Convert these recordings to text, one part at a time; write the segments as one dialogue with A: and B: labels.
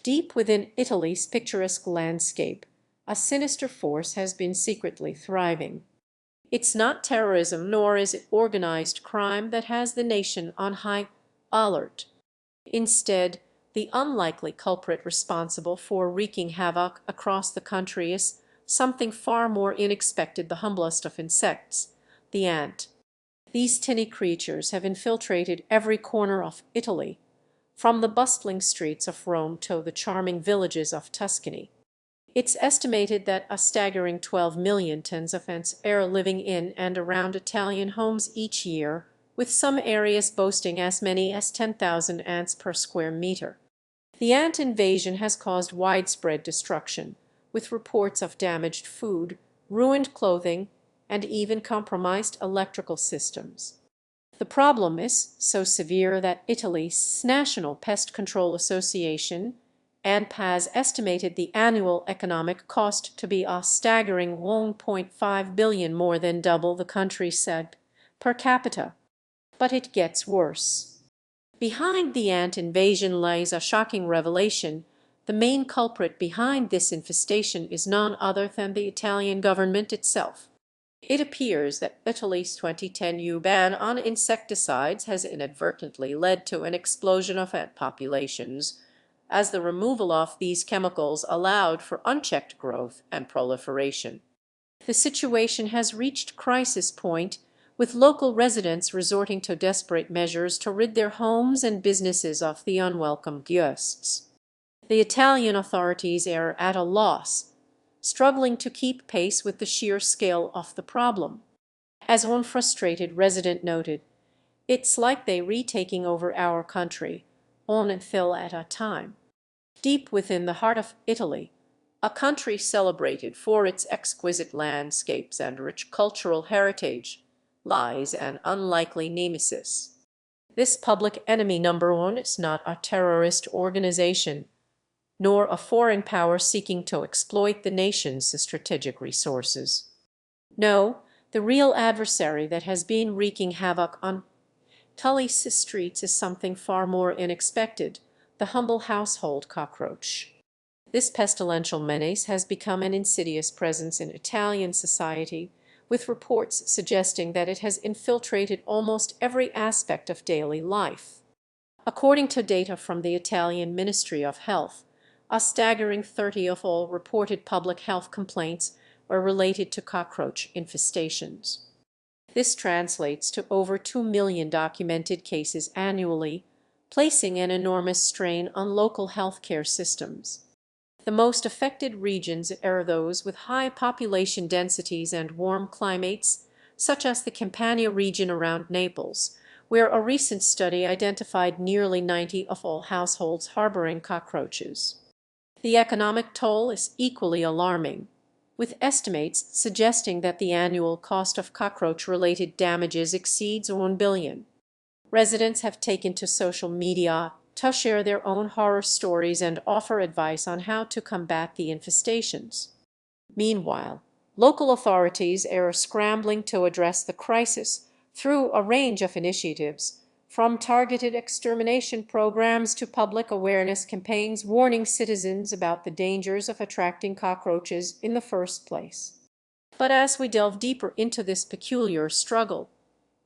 A: Deep within Italy's picturesque landscape, a sinister force has been secretly thriving. It's not terrorism nor is it organized crime that has the nation on high alert. Instead, the unlikely culprit responsible for wreaking havoc across the country is something far more unexpected, the humblest of insects, the ant. These tinny creatures have infiltrated every corner of Italy, from the bustling streets of Rome to the charming villages of Tuscany. It's estimated that a staggering 12 million tons of ants are living in and around Italian homes each year, with some areas boasting as many as 10,000 ants per square meter. The ant invasion has caused widespread destruction, with reports of damaged food, ruined clothing, and even compromised electrical systems. The problem is so severe that Italy's National Pest Control Association has estimated the annual economic cost to be a staggering 1.5 billion, more than double the country's SEG per capita. But it gets worse. Behind the ant invasion lies a shocking revelation. The main culprit behind this infestation is none other than the Italian government itself. It appears that Italy's 2010 ban on insecticides has inadvertently led to an explosion of ant populations, as the removal of these chemicals allowed for unchecked growth and proliferation. The situation has reached crisis point, with local residents resorting to desperate measures to rid their homes and businesses of the unwelcome guests. The Italian authorities are at a loss, struggling to keep pace with the sheer scale of the problem. As one frustrated resident noted, "It's like they retaking over our country, on and fill at a time." Deep within the heart of Italy, a country celebrated for its exquisite landscapes and rich cultural heritage, lies an unlikely nemesis. This public enemy number one is not a terrorist organization, nor a foreign power seeking to exploit the nation's strategic resources. No, the real adversary that has been wreaking havoc on Tully's streets is something far more unexpected: the humble household cockroach. This pestilential menace has become an insidious presence in Italian society, with reports suggesting that it has infiltrated almost every aspect of daily life. According to data from the Italian Ministry of Health, a staggering 30 of all reported public health complaints were related to cockroach infestations. This translates to over 2 million documented cases annually, placing an enormous strain on local healthcare systems. The most affected regions are those with high population densities and warm climates, such as the Campania region around Naples, where a recent study identified nearly 90 of all households harboring cockroaches. The economic toll is equally alarming, with estimates suggesting that the annual cost of cockroach-related damages exceeds 1 billion. Residents have taken to social media to share their own horror stories and offer advice on how to combat the infestations. Meanwhile, local authorities are scrambling to address the crisis through a range of initiatives, from targeted extermination programs to public awareness campaigns warning citizens about the dangers of attracting cockroaches in the first place. But as we delve deeper into this peculiar struggle,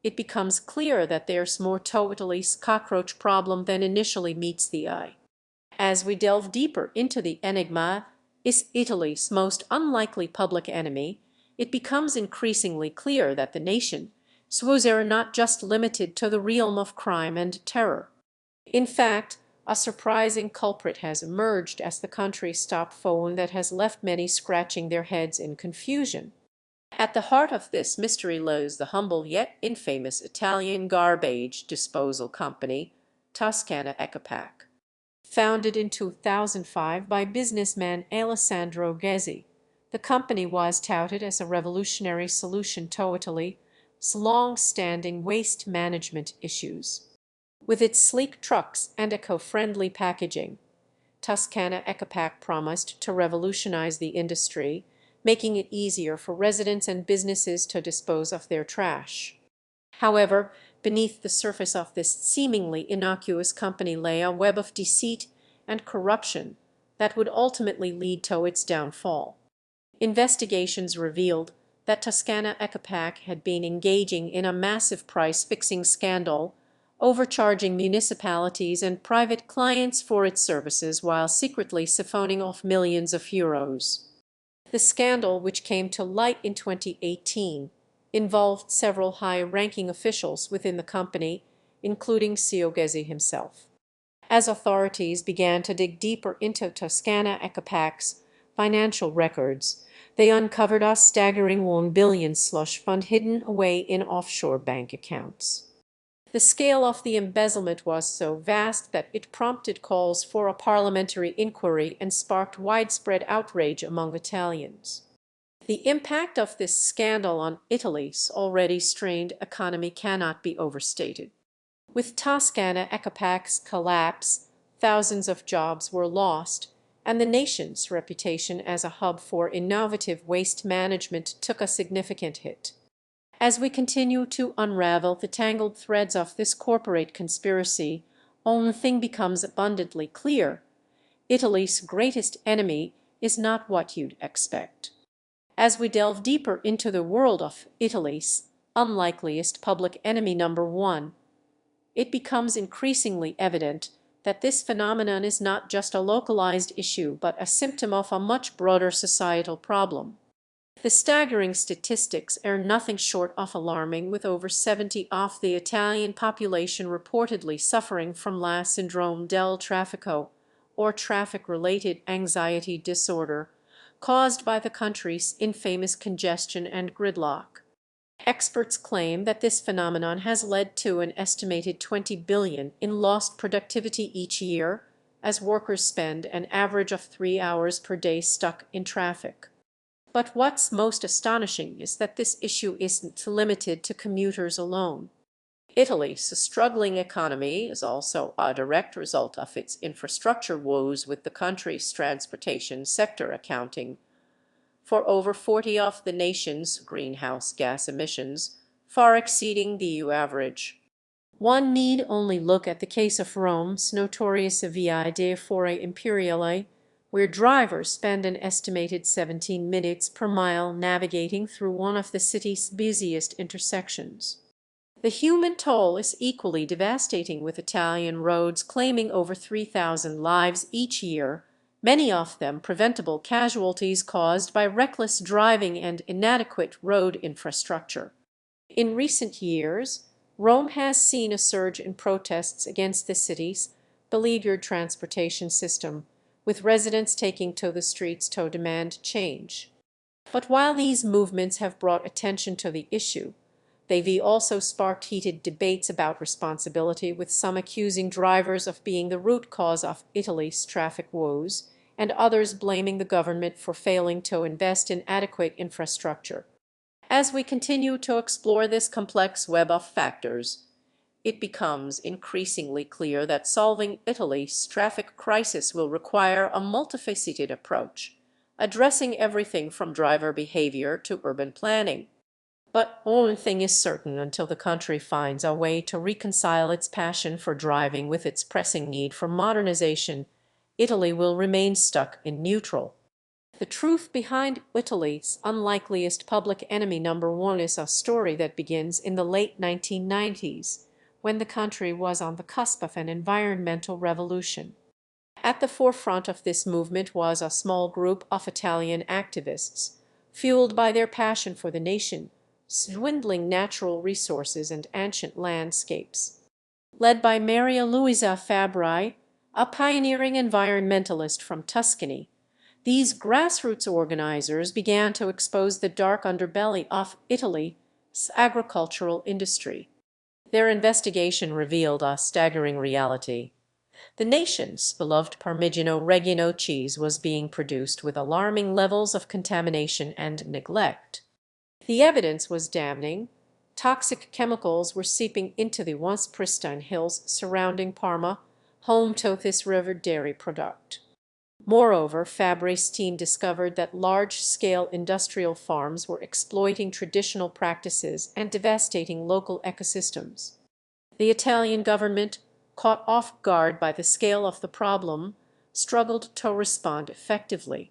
A: it becomes clear that there's more to Italy's cockroach problem than initially meets the eye. As we delve deeper into the enigma is Italy's most unlikely public enemy, it becomes increasingly clear that the nation woes are not just limited to the realm of crime and terror. In fact, a surprising culprit has emerged as the country stopped phone that has left many scratching their heads in confusion. At the heart of this mystery lies the humble yet infamous Italian garbage disposal company, Tuscany. Founded in 2005 by businessman Alessandro Ghezzi, the company was touted as a revolutionary solution to Italy's long-standing waste management issues. With its sleek trucks and eco-friendly packaging, Tuscany promised to revolutionize the industry, making it easier for residents and businesses to dispose of their trash. However, beneath the surface of this seemingly innocuous company lay a web of deceit and corruption, that would ultimately lead to its downfall. Investigations revealed that Tuscany Ecopac had been engaging in a massive price-fixing scandal, overcharging municipalities and private clients for its services while secretly siphoning off millions of euros. The scandal, which came to light in 2018, involved several high-ranking officials within the company, including CEO Ghezzi himself. As authorities began to dig deeper into Tuscany Ecopac's financial records, they uncovered a staggering $1 billion slush fund hidden away in offshore bank accounts. The scale of the embezzlement was so vast that it prompted calls for a parliamentary inquiry and sparked widespread outrage among Italians. The impact of this scandal on Italy's already strained economy cannot be overstated. With Tuscany Ecopac's collapse, thousands of jobs were lost, and the nation's reputation as a hub for innovative waste management took a significant hit. As we continue to unravel the tangled threads of this corporate conspiracy, one thing becomes abundantly clear: Italy's greatest enemy is not what you'd expect. As we delve deeper into the world of Italy's unlikeliest public enemy number one, it becomes increasingly evident that this phenomenon is not just a localized issue but a symptom of a much broader societal problem. The staggering statistics are nothing short of alarming, with over 70% of the Italian population reportedly suffering from la syndrome del traffico, or traffic-related anxiety disorder, caused by the country's infamous congestion and gridlock. Experts claim that this phenomenon has led to an estimated 20 billion in lost productivity each year, as workers spend an average of 3 hours per day stuck in traffic. But what's most astonishing is that this issue isn't limited to commuters alone. Italy's struggling economy is also a direct result of its infrastructure woes, with the country's transportation sector accounting for over 40% of the nation's greenhouse gas emissions, far exceeding the EU average. One need only look at the case of Rome's notorious Via dei Fori Imperiali, where drivers spend an estimated 17 minutes per mile navigating through one of the city's busiest intersections. The human toll is equally devastating, with Italian roads claiming over 3,000 lives each year, many of them preventable casualties caused by reckless driving and inadequate road infrastructure. In recent years, Rome has seen a surge in protests against the city's beleaguered transportation system, with residents taking to the streets to demand change. But while these movements have brought attention to the issue, they've also sparked heated debates about responsibility, with some accusing drivers of being the root cause of Italy's traffic woes, and others blaming the government for failing to invest in adequate infrastructure. As we continue to explore this complex web of factors, it becomes increasingly clear that solving Italy's traffic crisis will require a multifaceted approach, addressing everything from driver behavior to urban planning. But one thing is certain: until the country finds a way to reconcile its passion for driving with its pressing need for modernization, Italy will remain stuck in neutral. The truth behind Italy's unlikeliest public enemy number one is a story that begins in the late 1990s, when the country was on the cusp of an environmental revolution. At the forefront of this movement was a small group of Italian activists, fueled by their passion for the nation, dwindling natural resources and ancient landscapes. Led by Maria Luisa Fabbri, a pioneering environmentalist from Tuscany, these grassroots organizers began to expose the dark underbelly of Italy's agricultural industry. Their investigation revealed a staggering reality. The nation's beloved Parmigiano Reggiano cheese was being produced with alarming levels of contamination and neglect. The evidence was damning. Toxic chemicals were seeping into the once pristine hills surrounding Parma, home to this revered dairy product. Moreover, Fabbri's team discovered that large-scale industrial farms were exploiting traditional practices and devastating local ecosystems. The Italian government, caught off guard by the scale of the problem, struggled to respond effectively.